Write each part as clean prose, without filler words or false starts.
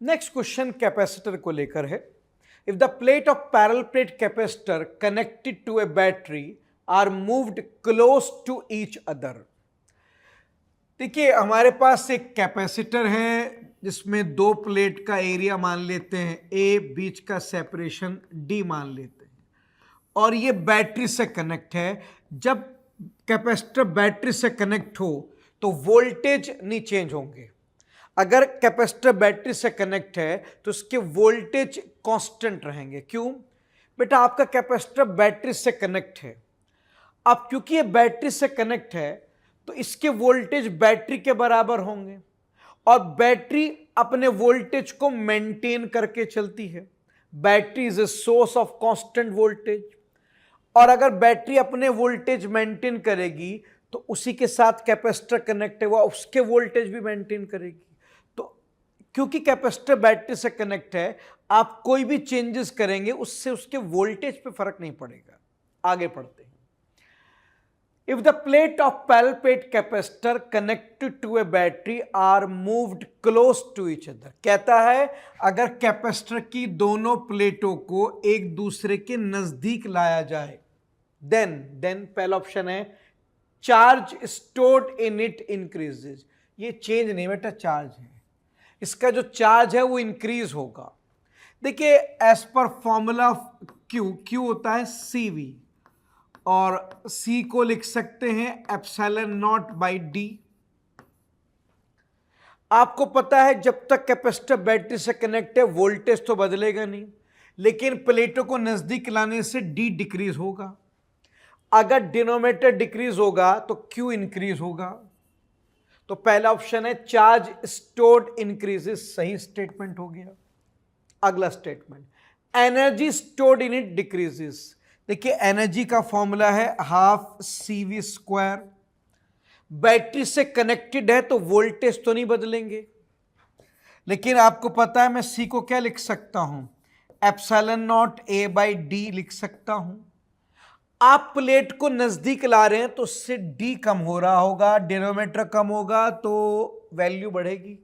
Next question capacitor को लेकर है। If the plate of parallel plate capacitor connected to a battery are moved close to each other. देखिए हमारे पास एक capacitor है जिसमें दो प्लेट का एरिया मान लेते हैं ए, बीच का सेपरेशन डी मान लेते हैं, और ये बैटरी से कनेक्ट है। जब कैपेसिटर बैटरी से कनेक्ट हो तो वोल्टेज नहीं चेंज होंगे। अगर कैपेसिटर बैटरी से कनेक्ट है तो उसके वोल्टेज कांस्टेंट रहेंगे। क्यों बेटा? आपका कैपेसिटर बैटरी से कनेक्ट है। अब क्योंकि ये बैटरी से कनेक्ट है तो इसके वोल्टेज बैटरी के बराबर होंगे, और बैटरी अपने वोल्टेज को मेंटेन करके चलती है। Battery is a source of constant voltage, और अगर बैटरी अपने वोल्टेज मेंटेन करेगी तो उसी के साथ कैपेसिटर कनेक्ट है, वह उसके वोल्टेज भी मेंटेन करेगी। तो क्योंकि कैपेसिटर बैटरी से कनेक्ट है, आप कोई भी चेंजेस करेंगे उससे उसके वोल्टेज पे फर्क नहीं पड़ेगा। आगे पढ़ते हैं। If the plate of parallel plate capacitor connected to a battery are moved close to each other, कहता है अगर कैपेसिटर की दोनों प्लेटों को एक दूसरे के नजदीक लाया जाए, देन पहला ऑप्शन है charge stored in it increases. ये चेंज नहीं बेटा, चार्ज है, इसका जो चार्ज है वो इंक्रीज होगा। देखिए एज पर फॉर्मूला क्यू होता है CV, और C को लिख सकते हैं एप्सिलॉन नॉट बाई डी। आपको पता है जब तक कैपेसिटर बैटरी से कनेक्ट है वोल्टेज तो बदलेगा नहीं, लेकिन प्लेटों को नजदीक लाने से D डिक्रीज होगा। अगर डिनोमिनेटर डिक्रीज होगा तो Q इंक्रीज होगा। तो पहला ऑप्शन है चार्ज स्टोर्ड इंक्रीजेस, सही स्टेटमेंट हो गया। अगला statement, energy stored in it decreases. देखिए एनर्जी का फॉर्मूला है हाफ CV स्क्वायर। बैटरी से कनेक्टेड है तो वोल्टेज तो नहीं बदलेंगे, लेकिन आपको पता है मैं C को क्या लिख सकता हूं, epsilon naught A by D लिख सकता हूं। आप प्लेट को नजदीक ला रहे हैं तो उससे D कम हो रहा होगा, डिनोमिनेटर कम होगा तो वैल्यू बढ़ेगी,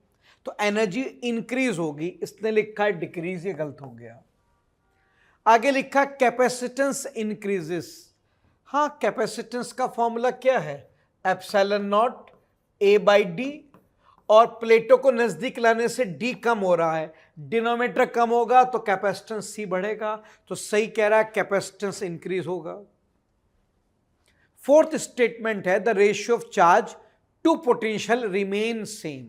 तो एनर्जी इंक्रीज होगी। इसने लिखा है डिक्रीज, ये गलत हो गया। आगे लिखा कैपेसिटेंस इंक्रीजेस। हाँ, कैपेसिटेंस का फॉर्मूला क्या है, epsilon naught A by D, और प्लेटों को नजदीक लाने से D कम हो रहा है, डिनोमिनेटर कम होगा तो कैपेसिटेंस C बढ़ेगा। तो सही कह रहा है, कैपेसिटेंस इंक्रीज होगा। फोर्थ स्टेटमेंट है the ratio of charge to potential remain same.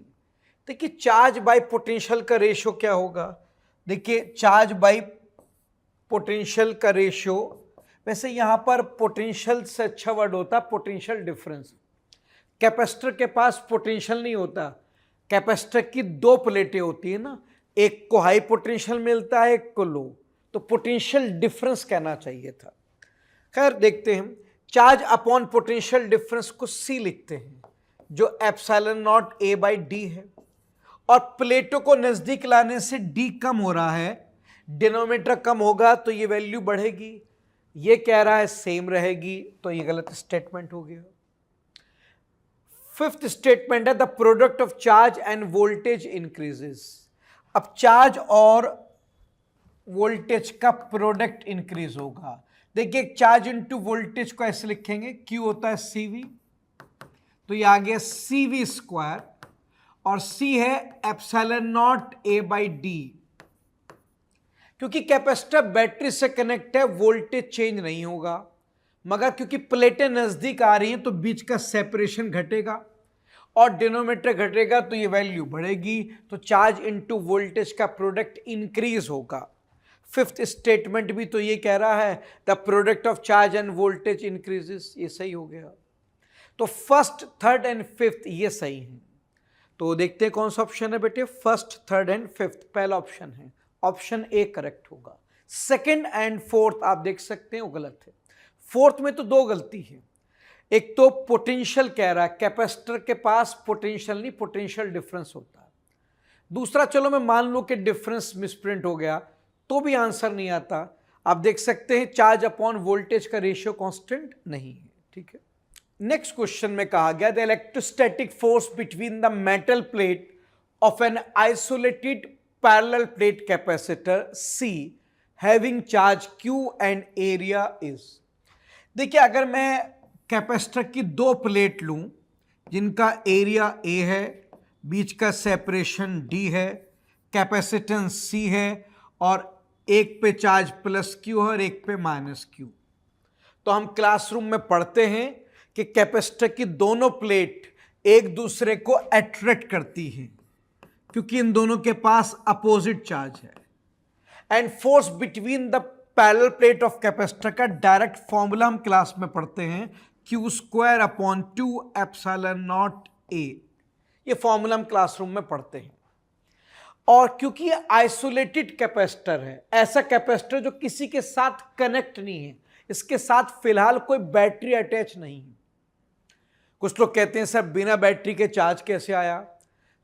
देखिए चार्ज बाय पोटेंशियल का रेशियो क्या होगा, देखिए चार्ज बाय पोटेंशियल का रेशियो, वैसे यहां पर पोटेंशियल से अच्छा वर्ड होता पोटेंशियल डिफरेंस। कैपेसिटर के पास पोटेंशियल नहीं होता, कैपेसिटर की दो प्लेटें होती है ना, एक को हाई पोटेंशियल मिलता है, एक को लो, तो पोटेंशियल डिफरेंस कहना चाहिए था। खैर देखते हैं, चार्ज अपॉन पोटेंशियल डिफरेंस को C लिखते हैं, जो epsilon naught A by D है, और प्लेटों को नजदीक लाने से D कम हो रहा है, डिनोमिनेटर कम होगा तो ये वैल्यू बढ़ेगी। ये कह रहा है सेम रहेगी, तो ये गलत स्टेटमेंट हो गया। फिफ्थ स्टेटमेंट है the product of charge end voltage increases. अब चार्ज और वोल्टेज का प्रोडक्ट इंक्रीज होगा। देखिए चार्ज इंटू वोल्टेज को ऐसे लिखेंगे, Q होता है CV, तो ये आ गया CV स्क्वायर, और C है epsilon naught A by D. क्योंकि कैपेसिटर बैटरी से कनेक्ट है वोल्टेज चेंज नहीं होगा, मगर क्योंकि प्लेटें नजदीक आ रही हैं तो बीच का सेपरेशन घटेगा और डिनोमिनेटर घटेगा तो ये वैल्यू बढ़ेगी, तो चार्ज इनटू वोल्टेज का प्रोडक्ट इंक्रीज होगा। फिफ्थ स्टेटमेंट भी तो ये कह रहा है the product of charge end voltage increases, ये सही हो गया। तो फर्स्ट, थर्ड एंड फिफ्थ ये सही है। तो देखते हैं कौन सा ऑप्शन है बेटे, फर्स्ट, थर्ड एंड फिफ्थ पहला ऑप्शन है, ऑप्शन ए करेक्ट होगा। सेकंड एंड फोर्थ आप देख सकते हैं वो गलत है। फोर्थ में तो दो गलती है, एक तो पोटेंशियल कह रहा है, कैपेसिटर के पास पोटेंशियल नहीं पोटेंशियल डिफरेंस होता है। दूसरा चलो मैं मान लूं कि डिफरेंस मिसप्रिंट हो गया तो भी आंसर नहीं आता। आप देख सकते हैं चार्ज अपॉन वोल्टेज का रेशियो कांस्टेंट नहीं है, ठीक है। नेक्स्ट क्वेश्चन में कहा गया the electrostatic force between the metal plate of an isolated parallel plate capacitor C having charge Q and area is। देखिए अगर मैं कैपेसिटर की दो प्लेट लूं जिनका एरिया A है, बीच का सेपरेशन D है, कैपेसिटेंस C है और एक पे चार्ज प्लस Q है और एक पे माइनस Q, तो हम क्लासरूम में पढ़ते हैं कि कैपेसिटर की दोनों प्लेट एक दूसरे को अट्रैक्ट करती हैं क्योंकि इन दोनों के पास अपोजिट चार्ज है। And force between the parallel plate of capacitor का डायरेक्ट फॉर्मूला हम क्लास में पढ़ते हैं, Q²/2ε0A। ये फॉर्मूला हम क्लासरूम में पढ़ते हैं। और क्योंकि ये आइसोलेटेड कैपेसिटर है, ऐसा कैपेसिटर जो किसी के साथ कनेक्ट नहीं है, इसके साथ फिलहाल कोई बैटरी अटैच नहीं है। कुछ लोग कहते हैं सर बिना बैटरी के चार्ज कैसे आया?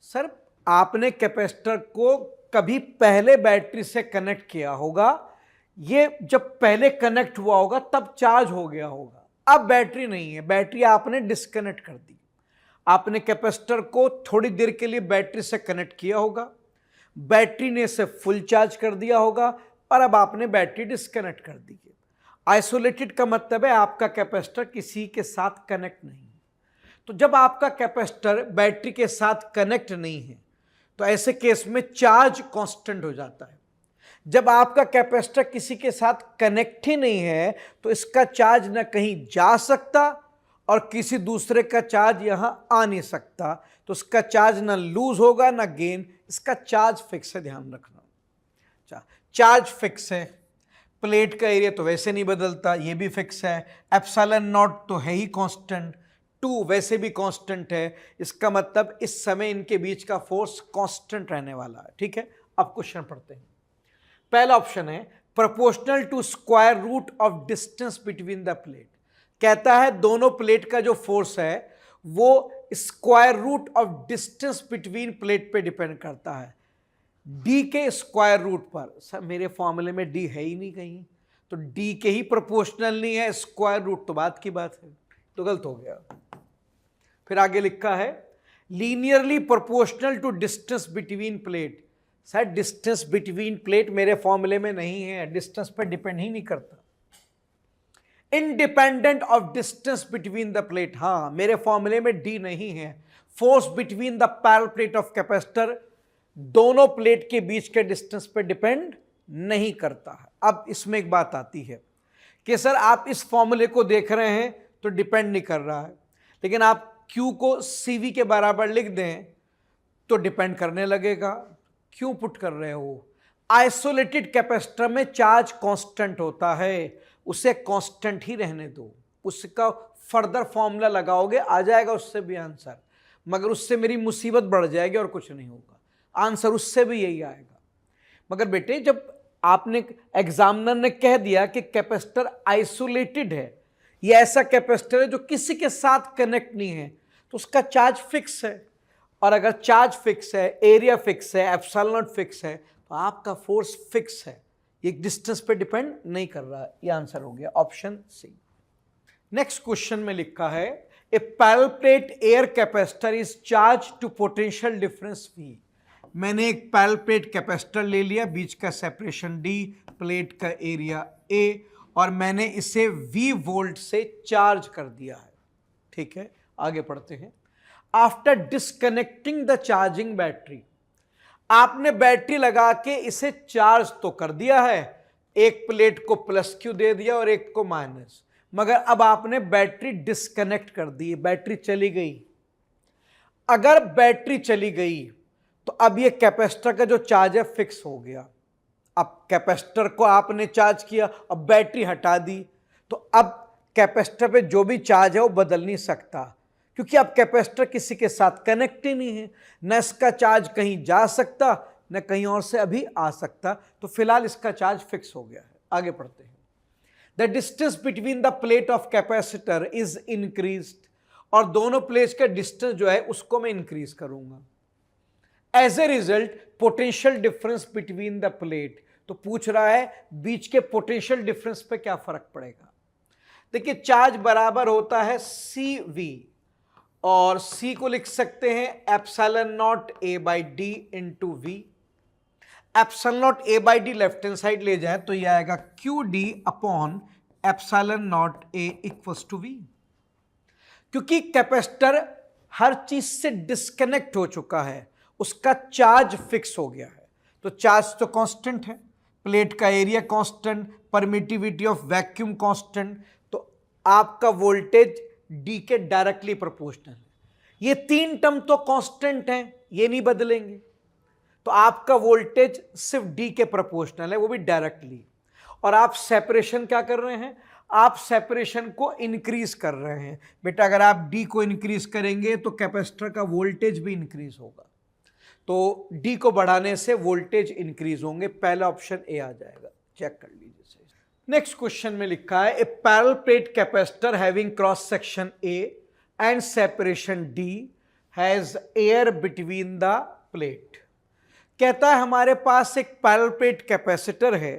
सर आपने कैपेसिटर को कभी पहले बैटरी से कनेक्ट किया होगा, ये जब पहले कनेक्ट हुआ होगा तब चार्ज हो गया होगा। अब बैटरी नहीं है, बैटरी आपने डिस्कनेक्ट कर दी। आपने कैपेसिटर को थोड़ी देर के लिए बैटरी से कनेक्ट किया होगा, बैटरी ने इसे फुल चार्ज कर दिया होगा और अब आपने बैटरी डिस्कनेक्ट कर दी है। आइसोलेटेड का मतलब है आपका कैपेसिटर किसी के साथ कनेक्ट नहीं है। तो जब आपका कैपेसिटर बैटरी के साथ कनेक्ट नहीं है तो ऐसे केस में चार्ज कांस्टेंट हो जाता है। जब आपका कैपेसिटर किसी के साथ कनेक्ट ही नहीं है तो इसका चार्ज ना कहीं जा सकता और किसी दूसरे का चार्ज यहां आ नहीं सकता, तो इसका चार्ज ना लूज होगा ना गेन, इसका चार्ज फिक्स है, ध्यान रखना। चार्ज फिक्स है, प्लेट का एरिया तो वैसे नहीं बदलता, ये भी फिक्स है, एप्सिलॉन नॉट तो है ही कांस्टेंट, 2 वैसे भी कांस्टेंट है, इसका मतलब इस समय इनके बीच का फोर्स कांस्टेंट रहने वाला है। ठीक है, अब क्वेश्चन पढ़ते हैं। पहला ऑप्शन है proportional to square root of distance between the plate. कहता है दोनों प्लेट का जो फोर्स है वो square root of distance between plate पे डिपेंड करता है, डी के स्क्वायर रूट पर। सर मेरे फॉर्मूले में डी है ही नहीं कहीं, तो डी के ही प्रोपोर्शनल नहीं है, स्क्वायर रूट तो बात की बात है, तो गलत हो गया। फिर आगे लिखा है linearly proportional to distance between plate. Sir distance between plate मेरे फॉर्मूले में नहीं है, डिस्टेंस पर डिपेंड ही नहीं करता। Independent of distance between the plate, हाँ मेरे फॉर्मूले में डी नहीं है। Force between the parallel plate of capacitor दोनों प्लेट के बीच के डिस्टेंस पर डिपेंड नहीं करता है। अब इसमें एक बात आती है कि सर आप इस फॉर्मूले को देख रहे हैं तो डिपेंड नहीं कर रहा है, लेकिन आप Q को CV के बराबर लिख दें तो डिपेंड करने लगेगा। क्यों पुट कर रहे हो? आइसोलेटेड कैपेसिटर में चार्ज कांस्टेंट होता है, उसे कांस्टेंट ही रहने दो, उसका फर्दर फॉर्मूला लगाओगे आ जाएगा उससे भी आंसर, मगर उससे मेरी मुसीबत बढ़ जाएगी और कुछ नहीं होगा, आंसर उससे भी यही आएगा। मगर बेटे जब आपने एग्जामिनर ने कह दिया कि कैपेसिटर आइसोलेटेड है, ये ऐसा कैपेसिटर है जो किसी के साथ कनेक्ट नहीं है, तो उसका चार्ज फिक्स है, और अगर चार्ज फिक्स है, एरिया फिक्स है, एप्सिलॉन नॉट फिक्स है, तो आपका फोर्स फिक्स है, ये डिस्टेंस पे डिपेंड नहीं कर रहा है। ये आंसर हो गया ऑप्शन सी। नेक्स्ट क्वेश्चन में लिखा है a parallel plate air capacitor is charge to potential difference V। मैंने एक पैरेलल प्लेट कैपेसिटर ले लिया, बीच का सेपरेशन D, प्लेट का एरिया A, और मैंने इसे V वोल्ट से चार्ज कर दिया है। ठीक है, आगे पढ़ते हैं। After disconnecting the charging battery, आपने बैटरी लगा के इसे चार्ज तो कर दिया है, एक प्लेट को प्लस Q दे दिया और एक को माइनस, मगर अब आपने बैटरी डिस्कनेक्ट कर दी, बैटरी चली गई। अगर बैटरी चली गई तो अब ये कैपेसिटर का जो चार्ज है फिक्स हो गया। अब कैपेसिटर को आपने चार्ज किया, अब बैटरी हटा दी, तो अब कैपेसिटर पे जो भी चार्ज है वो बदल नहीं सकता, क्योंकि अब कैपेसिटर किसी के साथ कनेक्ट ही नहीं है, न इसका चार्ज कहीं जा सकता न कहीं और से अभी आ सकता, तो फिलहाल इसका चार्ज फिक्स हो गया है। आगे पढ़ते हैं। The distance between the plate of capacitor is increased, और दोनों प्लेट्स का डिस्टेंस जो है उसको मैं इंक्रीज करूंगा। As a result potential difference between the plate, तो पूछ रहा है बीच के पोटेंशियल डिफरेंस पे क्या फर्क पड़ेगा। देखिए चार्ज बराबर होता है CV, और C को लिख सकते हैं epsilon naught A by D into V। Epsilon naught A by D left hand side ले जाए तो ये आएगा Q D upon epsilon naught A equals to V. क्योंकि कैपेसिटर हर चीज से डिस्कनेक्ट हो चुका है, उसका चार्ज फिक्स हो गया है, तो चार्ज तो कांस्टेंट है, प्लेट का area constant, permittivity of vacuum constant, तो आपका वोल्टेज डी के डायरेक्टली प्रोपोर्शनल है। ये तीन टर्म तो कांस्टेंट हैं, ये नहीं बदलेंगे, तो आपका वोल्टेज सिर्फ डी के प्रोपोर्शनल है, वो भी डायरेक्टली। और आप सेपरेशन क्या कर रहे हैं, आप सेपरेशन को इंक्रीज कर रहे हैं। बेटा अगर आप डी को इंक्रीज करेंगे तो कैपेसिटर का वोल्टेज भी इंक्रीज होगा, तो डी को बढ़ाने से वोल्टेज इंक्रीज होंगे। पहला ऑप्शन ए आ जाएगा, चेक कर लीजिए सही। नेक्स्ट क्वेश्चन में लिखा है a parallel plate capacitor having cross section A and separation D has air between the plate. कहता है हमारे पास एक पैरेलल प्लेट कैपेसिटर है,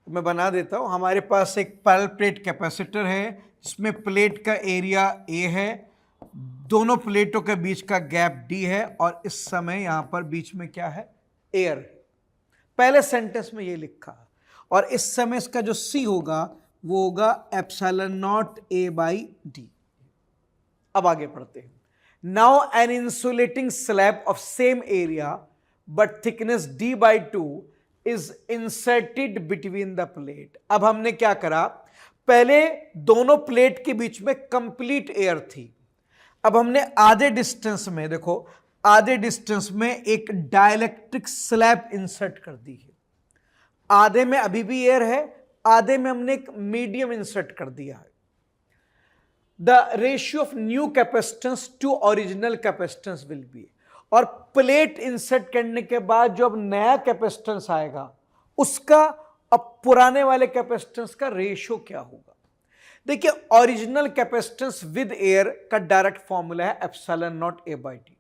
मैं बना देता हूं, हमारे पास एक पैरेलल प्लेट कैपेसिटर है जिसमें प्लेट का एरिया ए है, दोनों प्लेटों के बीच का गैप डी है, और इस समय यहां पर बीच में क्या है, एयर है। पहले सेंटेंस में ये लिखा, और इस समय इसका जो सी होगा वो होगा epsilon naught A by D. अब आगे पढ़ते हैं। Now an insulating slab of same area but thickness D by two is inserted between the plate. अब हमने क्या करा, पहले दोनों प्लेट के बीच में कंप्लीट एयर थी, अब हमने आधे डिस्टेंस में, देखो आधे डिस्टेंस में एक डाइलेक्ट्रिक स्लैब इंसर्ट कर दी है। आधे में अभी भी एयर है, आधे में हमने एक मीडियम इंसर्ट कर दिया है। The ratio of new capacitance to original capacitance will be, और प्लेट इंसर्ट करने के बाद जो अब नया कैपेसिटेंस आएगा उसका अब पुराने वाले कैपेसिटेंस का रेशियो क्या होगा। देखिए ओरिजिनल कैपेसिटेंस विद एयर का डायरेक्ट फॉर्मूला है epsilon naught A by D.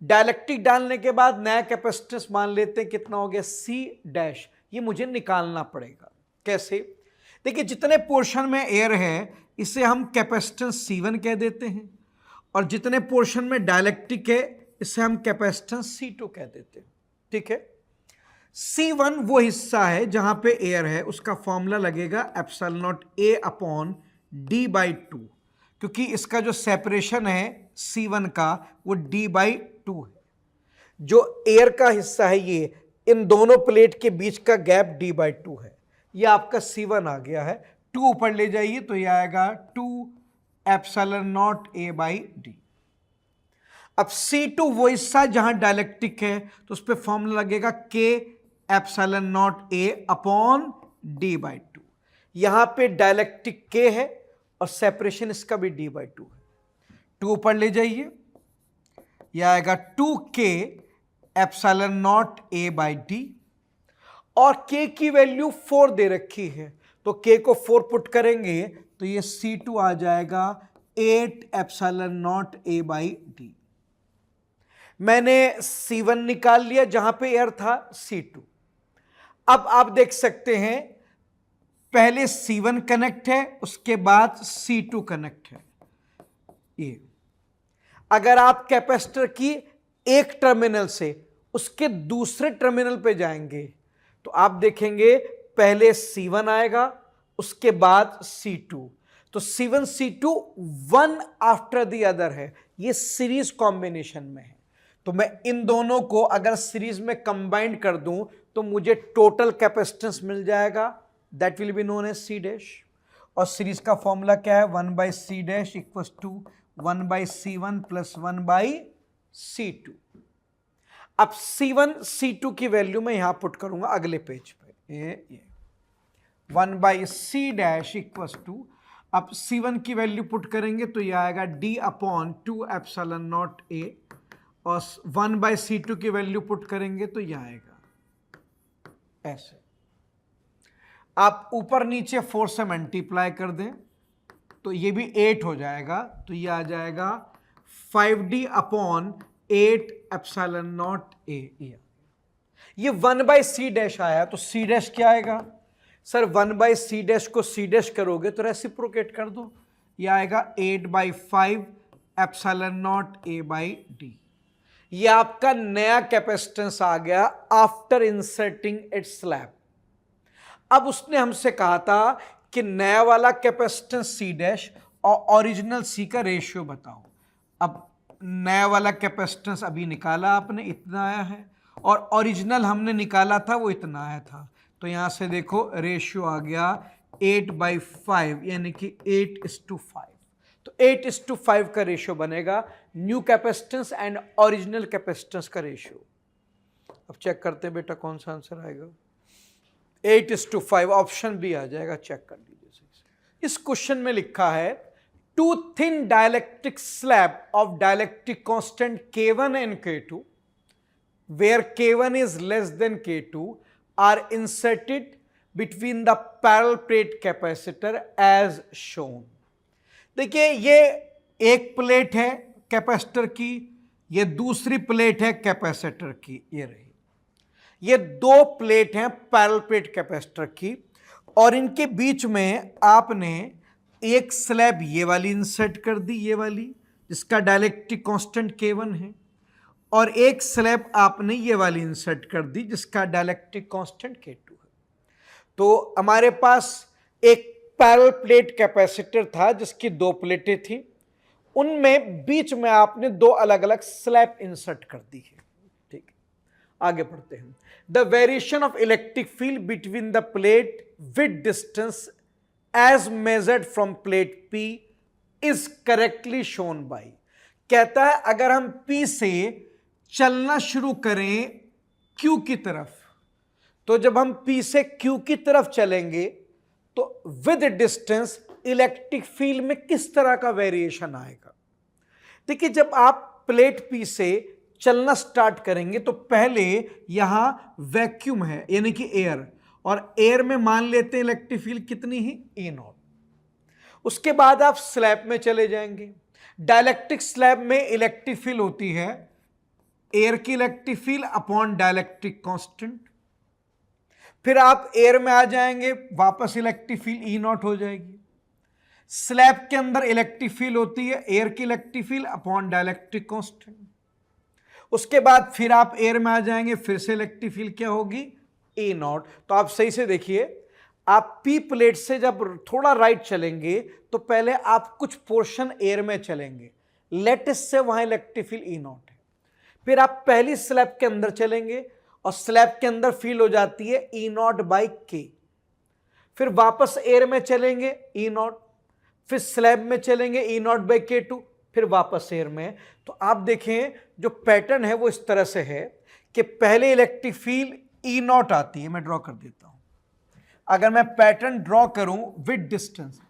Dielectric डालने के बाद नया कैपेसिटेंस मान लेते हैं कितना हो गया, सी डैश, ये मुझे निकालना पड़ेगा। कैसे, देखिए जितने पोर्शन में एयर है इसे हम कैपेसिटेंस C1 कह देते हैं, और जितने पोर्शन में डायलेक्ट्रिक है इसे हम कैपेसिटेंस C2 कह देते हैं। ठीक है, C1 वो हिस्सा है जहां पे एयर है, उसका फॉर्मूला लगेगा epsilon naught A upon D by to, क्योंकि इसका जो सेपरेशन है C1 का वो d बाई टू है। जो एयर का हिस्सा है ये, इन दोनों प्लेट के बीच का गैप d बाई टू है, ये आपका C1 आ गया है। 2 ऊपर ले जाइए तो ये आएगा 2 epsilon naught A by D. अब C2 वो हिस्सा जहां डायलेक्ट्रिक है तो उस पर फॉर्मूला लगेगा K epsilon naught A upon D by to. यहां पे डायलेक्ट्रिक K है और सेपरेशन इसका भी d बाई टू है। 2 ऊपर ले जाइए, यह आएगा 2K epsilon naught A by D, और K की वैल्यू 4 दे रखी है तो K को 4 पुट करेंगे तो ये C2 आ जाएगा 8 epsilon naught A by D. मैंने C1 निकाल लिया जहां पे एयर था C2। अब आप देख सकते हैं पहले C1 कनेक्ट है, उसके बाद C2 कनेक्ट है। ये अगर आप कैपेसिटर की एक टर्मिनल से उसके दूसरे टर्मिनल पे जाएंगे तो आप देखेंगे पहले C1 आएगा, उसके बाद C2, तो C1 C2 one after the other है, ये सीरीज कॉम्बिनेशन में है। तो मैं इन दोनों को अगर सीरीज में कंबाइन कर दूं तो मुझे टोटल कैपेसिटेंस मिल जाएगा, that will be known as C dash. और सीरीज का फॉर्मूला क्या है, 1 by C dash equals to 1 by C1 plus 1 by C2। अब C1 C2 की वैल्यू मैं यहां पुट करूंगा अगले पेज पे, ये 1 by C dash equals to, अब C1 की वैल्यू पुट करेंगे तो यह आएगा D upon 2 epsilon naught A, और 1 बाई C2 की वैल्यू पुट करेंगे तो यह आएगा ऐसे। आप ऊपर नीचे 4 से मल्टीप्लाई कर दें तो ये भी 8 हो जाएगा, तो ये आ जाएगा 5D upon 8 epsilon naught A। ये 1 बाई C डैश आया तो C डैश क्या आएगा, सर 1 बाई C डैश को C डैश करोगे तो रेसिप्रोकेट कर दो, ये आएगा 8 by 5 epsilon naught A by D। ये आपका नया कैपेसिटेंस आ गया आफ्टर इंसर्टिंग इट्स स्लैब। अब उसने हमसे कहा था कि नया वाला कैपेसिटेंस सी डैश और ओरिजिनल सी का रेशियो बताओ। अब नया वाला कैपेसिटेंस अभी निकाला आपने, इतना आया है, और ओरिजिनल हमने निकाला था वो इतना आया था। तो यहां से देखो रेशियो आ गया 8/5, यानी कि 8:5। तो 8:5 का रेशियो बनेगा new capacitance and original capacitance का रेशियो। अब चेक करते हैं बेटा कौन सा आंसर आएगा। 8:5 ऑप्शन बी आ जाएगा, चेक कर लीजिए। इस क्वेश्चन में लिखा है two thin dielectric slab of dielectric constant K1 and K2 where K1 is less than K2 are inserted between the parallel plate capacitor as shown। देखिए ये एक प्लेट है कैपेसिटर की, ये दूसरी प्लेट है कैपेसिटर की, ये रही। ये दो प्लेट हैं पैरेलल प्लेट कैपेसिटर की, और इनके बीच में आपने एक स्लैब ये वाली इंसर्ट कर दी, ये वाली जिसका डाइलेक्ट्रिक कांस्टेंट K1 है, और एक स्लैब आपने ये वाली इंसर्ट कर दी जिसका डाइलेक्ट्रिक कांस्टेंट K2 है। तो हमारे पास एक पैरेलल प्लेट कैपेसिटर था जिसकी दो प्लेटें थी, उनमें बीच में आपने दो अलग अलग स्लैब इंसर्ट कर दी है। ठीक है, आगे बढ़ते हैं। The variation of electric field between the plate with distance as measured from plate P is correctly shown by. कहता है अगर हम P से चलना शुरू करें Q की तरफ, तो जब हम P से Q की तरफ चलेंगे तो विद डिस्टेंस इलेक्ट्रिक फील्ड में किस तरह का वेरिएशन आएगा। देखिए जब आप प्लेट P से चलना स्टार्ट करेंगे तो पहले यहां वैक्यूम है यानी कि एयर, और एयर में मान लेते हैं इलेक्ट्रिक फील्ड कितनी है, E0। उसके बाद आप स्लैब में चले जाएंगे। डाइलेक्ट्रिक स्लैब में इलेक्ट्रिक फील्ड होती है एयर की electric field upon dielectric constant. फिर आप एयर में आ जाएंगे, वापस इलेक्ट्रिक फील्ड E0 हो जाएगी। स्लैब के अंदर इलेक्ट्रिक फील्ड होती है एयर की electric field upon dielectric constant. उसके बाद फिर आप एयर में आ जाएंगे, फिर से इलेक्ट्रिक फील्ड क्या होगी, E0। तो आप सही से देखिए, आप P प्लेट से जब थोड़ा राइट चलेंगे तो पहले आप कुछ पोर्शन एयर में चलेंगे, लेटिस से वहां इलेक्ट्रिक फील्ड E0 है। फिर आप पहली स्लैब के अंदर चलेंगे और स्लैब के अंदर फील हो जाती है E0/K। फिर वापस एयर में चलेंगे E0, फिर स्लैब में चलेंगे E0/K2, फिर वापस एयर में। तो आप देखें जो पैटर्न है वो इस तरह से है कि पहले इलेक्ट्रिक फील्ड E0 आती है। मैं ड्रॉ कर देता हूं, अगर मैं पैटर्न ड्रॉ करूं विद डिस्टेंस,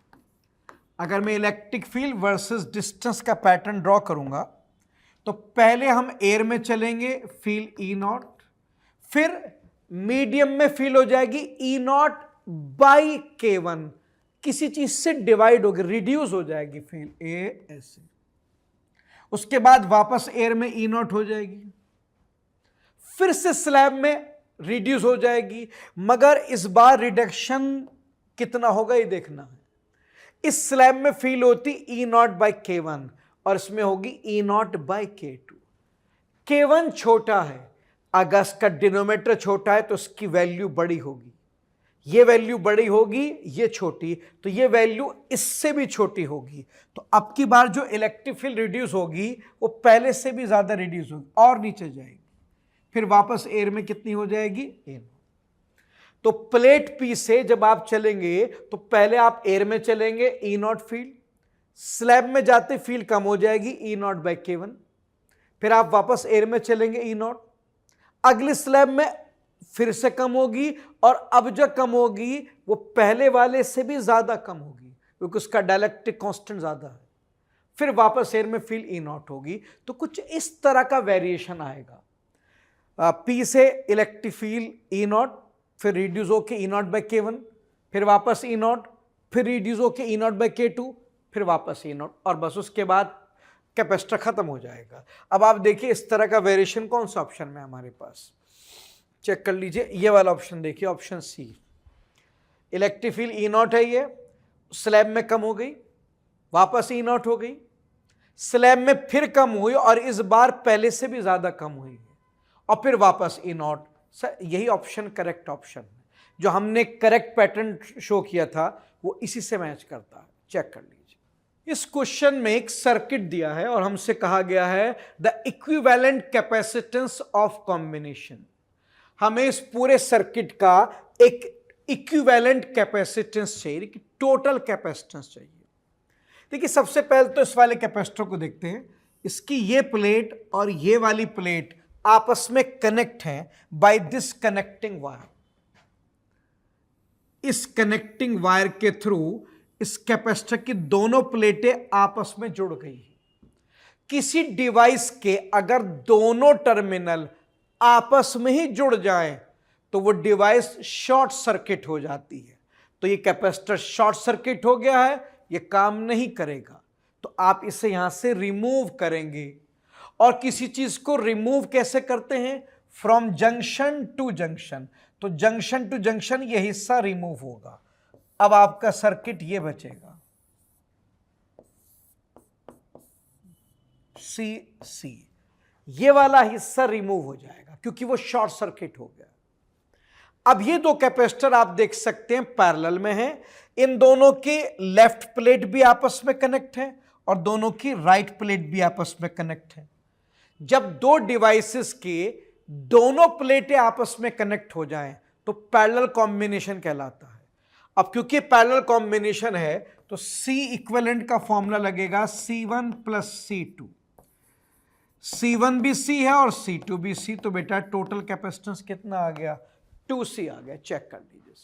अगर मैं इलेक्ट्रिक फील्ड वर्सेस डिस्टेंस का पैटर्न ड्रॉ करूंगा तो पहले हम एयर में चलेंगे, फील्ड E0, फिर मीडियम में फील हो जाएगी E0/K1, किसी चीज से डिवाइड होगी, रिड्यूस हो जाएगी फील्ड ए ऐसे। उसके बाद वापस एयर में E0 हो जाएगी, फिर से स्लैब में रिड्यूस हो जाएगी, मगर इस बार रिडक्शन कितना होगा ये देखना है। इस स्लैब में फील होती E0/K1 और इसमें होगी E0/K2। K1 छोटा है, अगर इसका डिनोमिनेटर छोटा है तो इसकी वैल्यू बड़ी होगी, ये वैल्यू बड़ी होगी, ये छोटी, तो ये वैल्यू इससे भी छोटी होगी। तो अब की बार जो इलेक्ट्रिक फील्ड रिड्यूस होगी वो पहले से भी ज्यादा रिड्यूस होगी और नीचे जाएगी, फिर वापस एयर में कितनी हो जाएगी, E0। तो प्लेट P से जब आप चलेंगे तो पहले आप एयर में चलेंगे, E0 फील्ड, स्लैब में जाते फील्ड कम हो जाएगी E0/K1, फिर आप वापस एयर में चलेंगे E0, अगले स्लैब में फिर से कम होगी, और अब जो कम होगी वो पहले वाले से भी ज्यादा कम होगी क्योंकि उसका डाइलेक्ट्रिक कांस्टेंट ज्यादा है। फिर वापस एयर में फील्ड E0 होगी। तो कुछ इस तरह का वेरिएशन आएगा। P से इलेक्ट्रिक फील्ड E0, फिर रिड्यूस होके E0/K1, फिर वापस E0, फिर रिड्यूस होके E0/K2, फिर वापस E0, और बस उसके बाद कैपेसिटर खत्म हो जाएगा। अब आप देखिए इस तरह का वेरिएशन कौन सा ऑप्शन में हमारे पास, चेक कर लीजिए। ये वाला ऑप्शन देखिए, option C. Electric field E0 है, ये स्लैब में कम हो गई, वापस E0 हो गई, स्लैब में फिर कम हुई और इस बार पहले से भी ज्यादा कम हुई है और फिर वापस ई नॉट। सर यही ऑप्शन करेक्ट ऑप्शन है, जो हमने करेक्ट पैटर्न शो किया था वो इसी से मैच करता है, चेक कर लीजिए। इस क्वेश्चन में एक सर्किट दिया है और हमसे कहा गया है the equivalent capacitance of combination. हमें इस पूरे सर्किट का एक इक्विवेलेंट कैपेसिटेंस चाहिए, टोटल कैपेसिटेंस चाहिए। देखिए सबसे पहले तो इस वाले कैपेसिटर को देखते हैं। इसकी ये प्लेट और ये वाली प्लेट आपस में कनेक्ट हैं बाय दिस कनेक्टिंग वायर। इस कनेक्टिंग वायर के थ्रू इस कैपेसिटर की दोनों प्लेटें आपस में जुड़ गई हैं। किसी डिवाइस के अगर दोनों टर्मिनल आपस में ही जुड़ जाएं तो वो डिवाइस शॉर्ट सर्किट हो जाती है। तो ये कैपेसिटर शॉर्ट सर्किट हो गया है, ये काम नहीं करेगा, तो आप इसे यहां से रिमूव करेंगे। और किसी चीज को रिमूव कैसे करते हैं? From junction to junction. तो जंक्शन टू जंक्शन ये हिस्सा रिमूव होगा। अब आपका सर्किट ये बचेगा सी। ये वाला हिस्सा रिमूव हो जाएगा क्योंकि वो शॉर्ट सर्किट हो गया। अब ये दो कैपेसिटर आप देख सकते हैं पैरेलल में हैं। इन दोनों की लेफ्ट प्लेट भी आपस में कनेक्ट है और दोनों की राइट प्लेट भी आपस में कनेक्ट है। जब दो डिवाइसेस के दोनों प्लेटें आपस में कनेक्ट हो जाएं तो पैरेलल कॉम्बिनेशन कहलाता है। अब क्योंकि पैरेलल कॉम्बिनेशन है तो C इक्विवेलेंट का फॉर्मूला लगेगा C1 प्लस C2। C1 भी C है और C2 भी C, तो बेटा टोटल कैपेसिटेंस कितना आ गया? 2C आ गया। चेक कर लीजिए।